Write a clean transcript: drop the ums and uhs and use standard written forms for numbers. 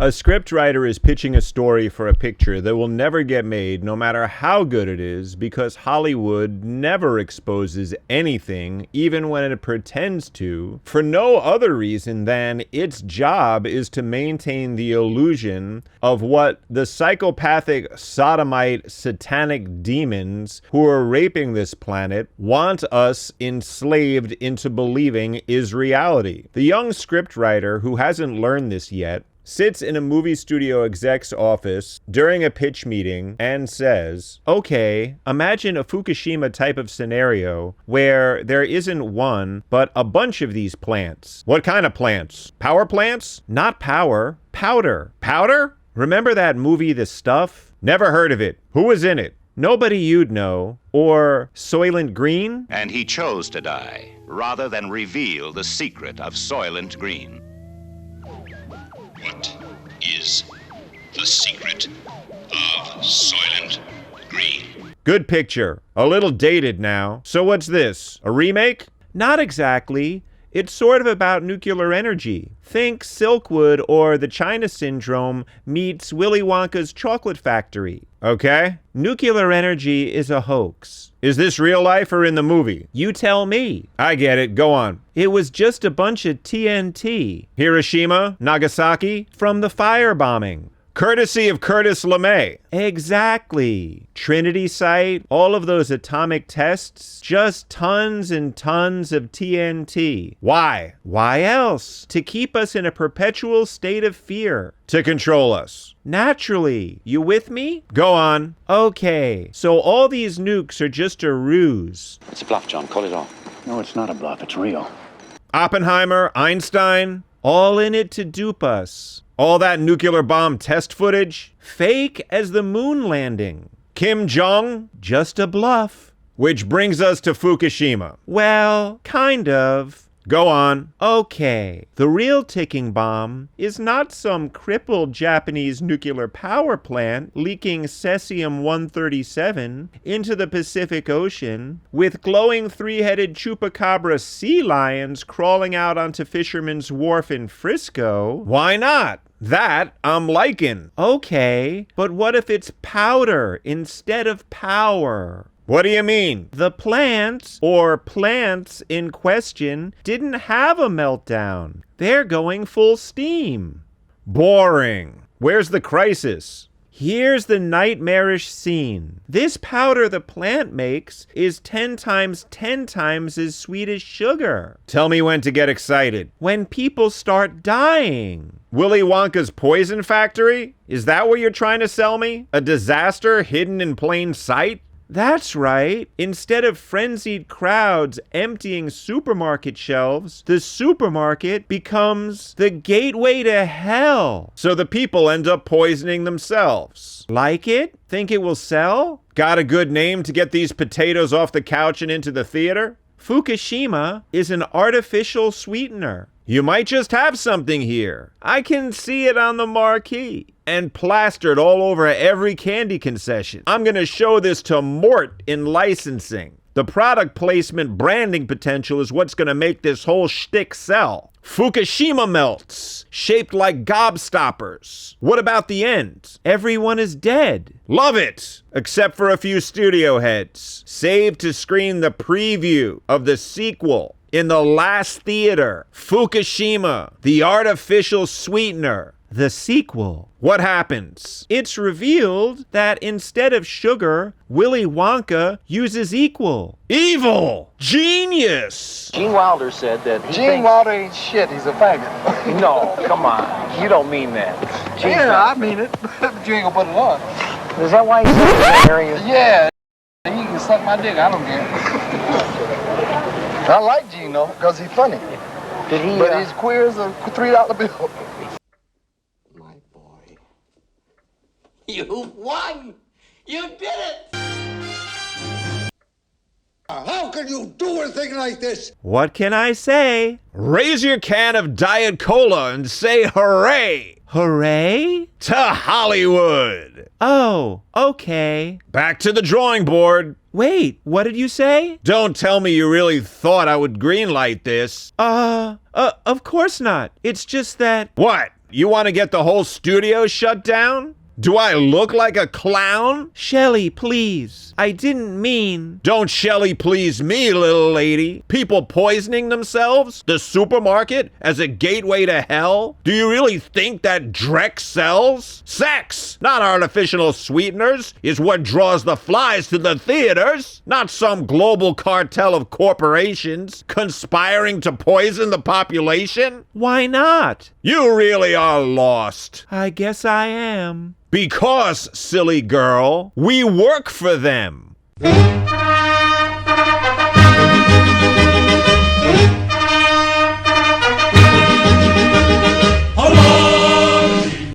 A scriptwriter is pitching a story for a picture that will never get made, no matter how good it is, because Hollywood never exposes anything, even when it pretends to, for no other reason than its job is to maintain the illusion of what the psychopathic, sodomite, satanic demons who are raping this planet want us enslaved into believing is reality. The young scriptwriter, who hasn't learned this yet, sits in a movie studio exec's office during a pitch meeting and says, okay, imagine a Fukushima type of scenario where there isn't one, but a bunch of these plants. What kind of plants? Power plants? Not power. Powder. Powder? Remember that movie, The Stuff? Never heard of it. Who was in it? Nobody you'd know. Or Soylent Green? And he chose to die, rather than reveal the secret of Soylent Green. What is the secret of Soylent Green? Good picture. A little dated now. So what's this? A remake? Not exactly. It's sort of about nuclear energy. Think Silkwood or the China Syndrome meets Willy Wonka's chocolate factory. Okay? Nuclear energy is a hoax. Is this real life or in the movie? You tell me. I get it. Go on. It was just a bunch of TNT. Hiroshima, Nagasaki, from the firebombing. Courtesy of Curtis LeMay. Exactly. Trinity Site, all of those atomic tests, just tons and tons of TNT. Why? Why else? To keep us in a perpetual state of fear. To control us. Naturally. You with me? Go on. Okay, so all these nukes are just a ruse. It's a bluff, John. Call it off. No, it's not a bluff. It's real. Oppenheimer, Einstein, all in it to dupe us. All that nuclear bomb test footage, fake as the moon landing. Kim Jong, just a bluff. Which brings us to Fukushima. Well, kind of. Go on. Okay, the real ticking bomb is not some crippled Japanese nuclear power plant leaking cesium-137 into the Pacific Ocean with glowing three-headed chupacabra sea lions crawling out onto Fisherman's Wharf in Frisco. Why not? That I'm liking. Okay, but what if it's powder instead of power? What do you mean? The plants, or plants in question, didn't have a meltdown. They're going full steam. Boring. Where's the crisis? Here's the nightmarish scene. This powder the plant makes is 10 times 10 times as sweet as sugar. Tell me when to get excited. When people start dying. Willy Wonka's poison factory? Is that what you're trying to sell me? A disaster hidden in plain sight? That's right. Instead of frenzied crowds emptying supermarket shelves, the supermarket becomes the gateway to hell. So the people end up poisoning themselves. Like it? Think it will sell? Got a good name to get these potatoes off the couch and into the theater? Fukushima is an artificial sweetener. You might just have something here. I can see it on the marquee. And plastered all over every candy concession. I'm gonna show this to Mort in licensing. The product placement branding potential is what's gonna make this whole shtick sell. Fukushima melts, shaped like gobstoppers. What about the end? Everyone is dead. Love it! Except for a few studio heads. Saved to screen the preview of the sequel in the last theater. Fukushima, the artificial sweetener. The sequel. What happens? It's revealed that instead of sugar, Willy Wonka uses equal. Evil! Genius! Gene Wilder said that Gene Wilder ain't shit, he's a faggot. No, come on. You don't mean that. I mean it. But you ain't gonna put it on. Is that why he's in that area? Yeah. You can suck my dick, I don't care. I like Gene though, because he's funny. Did he? But he's queer as a $3 bill. You won! You did it! How can you do a thing like this? What can I say? Raise your can of Diet Cola and say hooray! Hooray? To Hollywood! Oh, okay. Back to the drawing board. Wait, what did you say? Don't tell me you really thought I would greenlight this. Of course not. It's just that... What? You want to get the whole studio shut down? Do I look like a clown? Shelly, please. I didn't mean... Don't Shelly please me, little lady. People poisoning themselves? The supermarket as a gateway to hell? Do you really think that Dreck sells? Sex, not artificial sweeteners, is what draws the flies to the theaters. Not some global cartel of corporations conspiring to poison the population. Why not? You really are lost. I guess I am. Because, silly girl, we work for them.